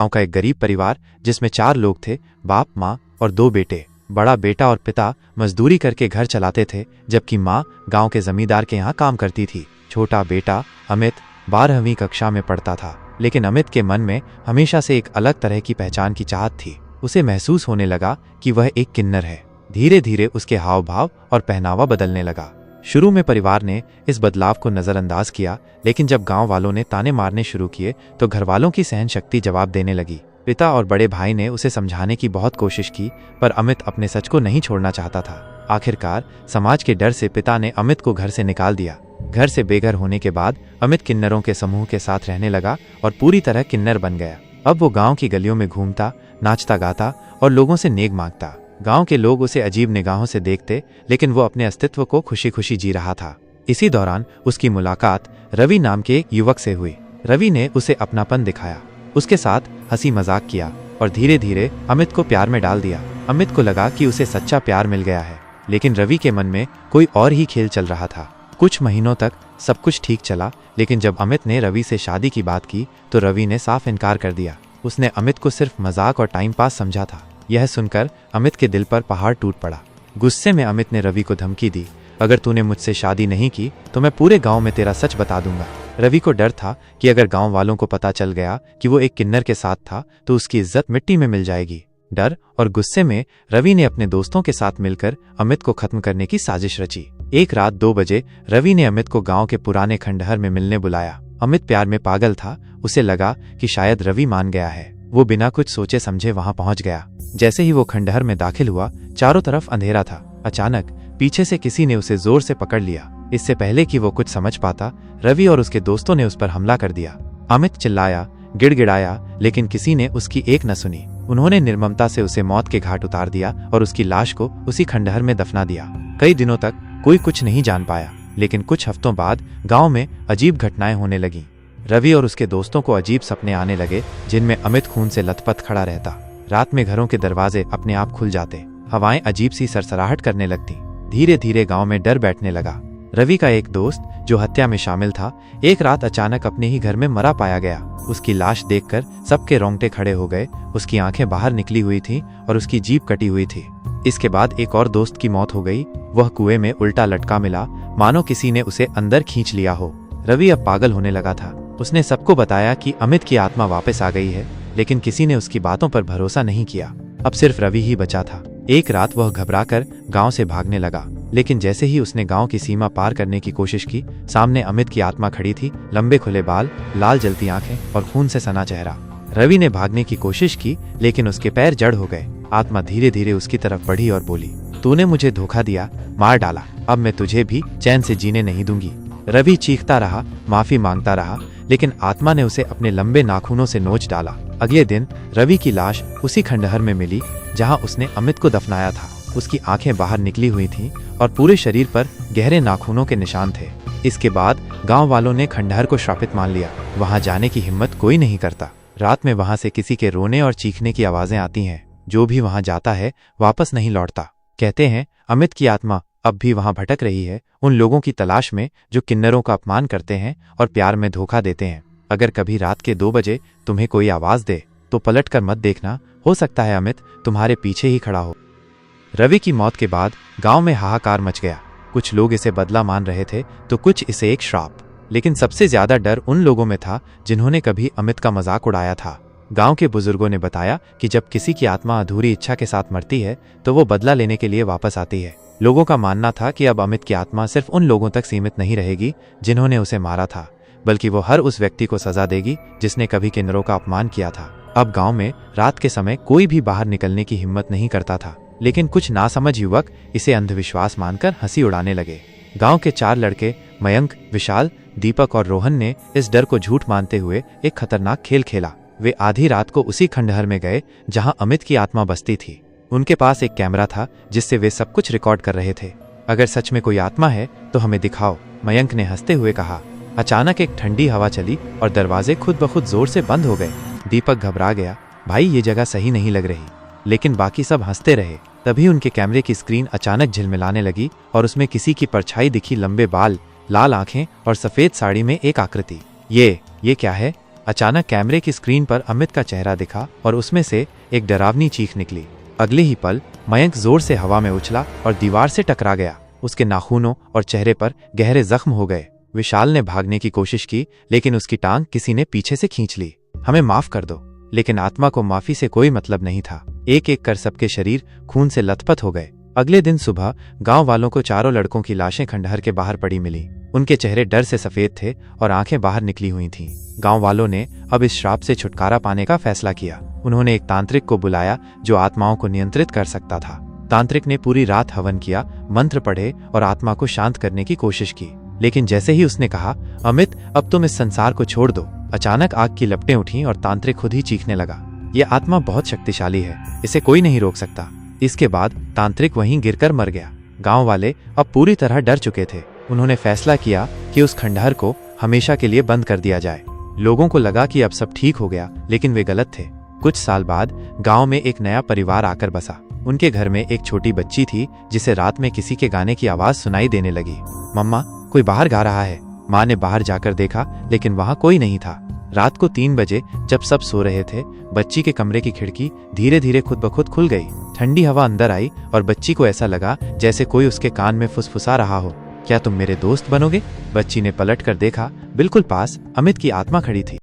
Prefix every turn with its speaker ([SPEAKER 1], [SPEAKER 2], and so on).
[SPEAKER 1] गांव का एक गरीब परिवार जिसमें 4 लोग थे, बाप, माँ और 2 बेटे। बड़ा बेटा और पिता मजदूरी करके घर चलाते थे, जबकि माँ गांव के जमींदार के यहाँ काम करती थी। छोटा बेटा अमित 12वीं कक्षा में पढ़ता था, लेकिन अमित के मन में हमेशा से एक अलग तरह की पहचान की चाहत थी। उसे महसूस होने लगा कि वह एक किन्नर है। धीरे धीरे उसके हाव भाव और पहनावा बदलने लगा। शुरू में परिवार ने इस बदलाव को नजरअंदाज किया, लेकिन जब गांव वालों ने ताने मारने शुरू किए तो घरवालों की सहन शक्ति जवाब देने लगी। पिता और बड़े भाई ने उसे समझाने की बहुत कोशिश की, पर अमित अपने सच को नहीं छोड़ना चाहता था। आखिरकार समाज के डर से पिता ने अमित को घर से निकाल दिया। घर से बेघर होने के बाद अमित किन्नरों के समूह के साथ रहने लगा और पूरी तरह किन्नर बन गया। अब वो गांव की गलियों में घूमता, नाचता गाता और लोगों से नेक मांगता। गांव के लोग उसे अजीब निगाहों से देखते, लेकिन वो अपने अस्तित्व को खुशी खुशी जी रहा था। इसी दौरान उसकी मुलाकात रवि नाम के एक युवक से हुई। रवि ने उसे अपनापन दिखाया, उसके साथ हंसी मजाक किया और धीरे धीरे अमित को प्यार में डाल दिया। अमित को लगा कि उसे सच्चा प्यार मिल गया है, लेकिन रवि के मन में कोई और ही खेल चल रहा था। कुछ महीनों तक सब कुछ ठीक चला, लेकिन जब अमित ने रवि से शादी की बात की तो रवि ने साफ इनकार कर दिया। उसने अमित को सिर्फ मजाक और टाइम पास समझा था। यह सुनकर अमित के दिल पर पहाड़ टूट पड़ा। गुस्से में अमित ने रवि को धमकी दी, अगर तूने मुझसे शादी नहीं की तो मैं पूरे गांव में तेरा सच बता दूंगा। रवि को डर था कि अगर गांव वालों को पता चल गया कि वो एक किन्नर के साथ था तो उसकी इज्जत मिट्टी में मिल जाएगी। डर और गुस्से में रवि ने अपने दोस्तों के साथ मिलकर अमित को खत्म करने की साजिश रची। एक रात 2 बजे रवि ने अमित को गांव के पुराने खंडहर में मिलने बुलाया। अमित प्यार में पागल था। उसे लगा कि शायद रवि मान गया है। वो बिना कुछ सोचे समझे वहां पहुंच गया। जैसे ही वो खंडहर में दाखिल हुआ, चारों तरफ अंधेरा था। अचानक पीछे से किसी ने उसे जोर से पकड़ लिया। इससे पहले कि वो कुछ समझ पाता, रवि और उसके दोस्तों ने उस पर हमला कर दिया। अमित चिल्लाया, गिड़गिड़ाया, लेकिन किसी ने उसकी एक न सुनी। उन्होंने निर्ममता से उसे मौत के घाट उतार दिया और उसकी लाश को उसी खंडहर में दफना दिया। कई दिनों तक कोई कुछ नहीं जान पाया, लेकिन कुछ हफ्तों बाद गांव में अजीब घटनाएं होने लगीं। रवि और उसके दोस्तों को अजीब सपने आने लगे, जिनमें अमित खून से लथपथ खड़ा रहता। रात में घरों के दरवाजे अपने आप खुल जाते, हवाएं अजीब सी सरसराहट करने लगती। धीरे धीरे गांव में डर बैठने लगा। रवि का एक दोस्त जो हत्या में शामिल था, एक रात अचानक अपने ही घर में मरा पाया गया। उसकी लाश देखकर सबके रोंगटे खड़े हो गए। उसकी आंखें बाहर निकली हुई थीं और उसकी जीभ कटी हुई थी। इसके बाद एक और दोस्त की मौत हो गई। वह कुएं में उल्टा लटका मिला, मानो किसी ने उसे अंदर खींच लिया हो। रवि अब पागल होने लगा था। उसने सबको बताया कि अमित की आत्मा वापस आ गई है, लेकिन किसी ने उसकी बातों पर भरोसा नहीं किया। अब सिर्फ रवि ही बचा था। एक रात वह घबराकर गांव से भागने लगा, लेकिन जैसे ही उसने गांव की सीमा पार करने की कोशिश की, सामने अमित की आत्मा खड़ी थी। लंबे खुले बाल, लाल जलती आंखें और खून से सना चेहरा। रवि ने भागने की कोशिश की, लेकिन उसके पैर जड़ हो गए। आत्मा धीरे धीरे उसकी तरफ बढ़ी और बोली, तूने मुझे धोखा दिया, मार डाला, अब मैं तुझे भी चैन से जीने नहीं दूंगी। रवि चीखता रहा, माफी मांगता रहा, लेकिन आत्मा ने उसे अपने लंबे नाखूनों से नोच डाला। अगले दिन रवि की लाश उसी खंडहर में मिली जहां उसने अमित को दफनाया था। उसकी आंखें बाहर निकली हुई थीं और पूरे शरीर पर गहरे नाखूनों के निशान थे। इसके बाद गांव वालों ने खंडहर को श्रापित मान लिया। वहां जाने की हिम्मत कोई नहीं करता। रात में वहां से किसी के रोने और चीखने की आवाजें आती हैं। जो भी वहां जाता है वापस नहीं लौटता। कहते हैं अमित की आत्मा अब भी वहां भटक रही है, उन लोगों की तलाश में जो किन्नरों का अपमान करते हैं और प्यार में धोखा देते हैं। अगर कभी रात के 2 बजे तुम्हें कोई आवाज दे तो पलट कर मत देखना, हो सकता है अमित तुम्हारे पीछे ही खड़ा हो। रवि की मौत के बाद गांव में हाहाकार मच गया। कुछ लोग इसे बदला मान रहे थे तो कुछ इसे एक श्राप। लेकिन सबसे ज्यादा डर उन लोगों में था जिन्होंने कभी अमित का मजाक उड़ाया था। गांव के बुजुर्गों ने बताया कि जब किसी की आत्मा अधूरी इच्छा के साथ मरती है तो वो बदला लेने के लिए वापस आती है। लोगों का मानना था कि अब अमित की आत्मा सिर्फ उन लोगों तक सीमित नहीं रहेगी जिन्होंने उसे मारा था, बल्कि वो हर उस व्यक्ति को सजा देगी जिसने कभी किन्नरों का अपमान किया था। अब गांव में रात के समय कोई भी बाहर निकलने की हिम्मत नहीं करता था, लेकिन कुछ नासमझ युवक इसे अंधविश्वास मानकर हंसी उड़ाने लगे। गांव के 4 लड़के मयंक, विशाल, दीपक और रोहन ने इस डर को झूठ मानते हुए एक खतरनाक खेल खेला। वे आधी रात को उसी खंडहर में गए जहां अमित की आत्मा बसती थी। उनके पास एक कैमरा था जिससे वे सब कुछ रिकॉर्ड कर रहे थे। अगर सच में कोई आत्मा है तो हमें दिखाओ, मयंक ने हंसते हुए कहा। अचानक एक ठंडी हवा चली और दरवाजे खुद ब खुद जोर से बंद हो गए। दीपक घबरा गया, भाई ये जगह सही नहीं लग रही, लेकिन बाकी सब हंसते रहे। तभी उनके कैमरे की स्क्रीन अचानक झिलमिलाने लगी और उसमें किसी की परछाई दिखी। लंबे बाल, लाल आंखें और सफेद साड़ी में एक आकृति। ये क्या है? अचानक कैमरे की स्क्रीन पर अमित का चेहरा दिखा और उसमें से एक डरावनी चीख निकली। अगले ही पल मयंक जोर से हवा में उछला और दीवार से टकरा गया। उसके नाखूनों और चेहरे पर गहरे जख्म हो गए। विशाल ने भागने की कोशिश की, लेकिन उसकी टांग किसी ने पीछे से खींच ली। हमें माफ कर दो। लेकिन आत्मा को माफी से कोई मतलब नहीं था। एक एक कर सबके शरीर खून से लथपथ हो गए। अगले दिन सुबह गांव वालों को चारों लड़कों की लाशें खंडहर के बाहर पड़ी मिली। उनके चेहरे डर से सफेद थे और आंखें बाहर निकली हुई थीं। गांव वालों ने अब इस श्राप से छुटकारा पाने का फैसला किया। उन्होंने एक तांत्रिक को बुलाया जो आत्माओं को नियंत्रित कर सकता था। तांत्रिक ने पूरी रात हवन किया, मंत्र पढ़े और आत्मा को शांत करने की कोशिश की। लेकिन जैसे ही उसने कहा, अमित अब तुम इस संसार को छोड़ दो, अचानक आग की लपटें उठीं और तांत्रिक खुद ही चीखने लगा। ये आत्मा बहुत शक्तिशाली है, इसे कोई नहीं रोक सकता। इसके बाद तांत्रिक वहीं गिरकर मर गया। गांव वाले अब पूरी तरह डर चुके थे। उन्होंने फैसला किया कि उस खंडहर को हमेशा के लिए बंद कर दिया जाए। लोगों को लगा कि अब सब ठीक हो गया, लेकिन वे गलत थे। कुछ साल बाद गांव में एक नया परिवार आकर बसा। उनके घर में एक छोटी बच्ची थी जिसे रात में किसी के गाने की आवाज सुनाई देने लगी। मम्मा, कोई बाहर गा रहा है। माँ ने बाहर जाकर देखा, लेकिन वहां कोई नहीं था। रात को 3 बजे जब सब सो रहे थे, बच्ची के कमरे की खिड़की धीरे धीरे खुद ब खुद खुल गई। ठंडी हवा अंदर आई और बच्ची को ऐसा लगा जैसे कोई उसके कान में फुसफुसा रहा हो। क्या तुम मेरे दोस्त बनोगे? बच्ची ने पलट कर देखा, बिल्कुल पास अमित की आत्मा खड़ी थी।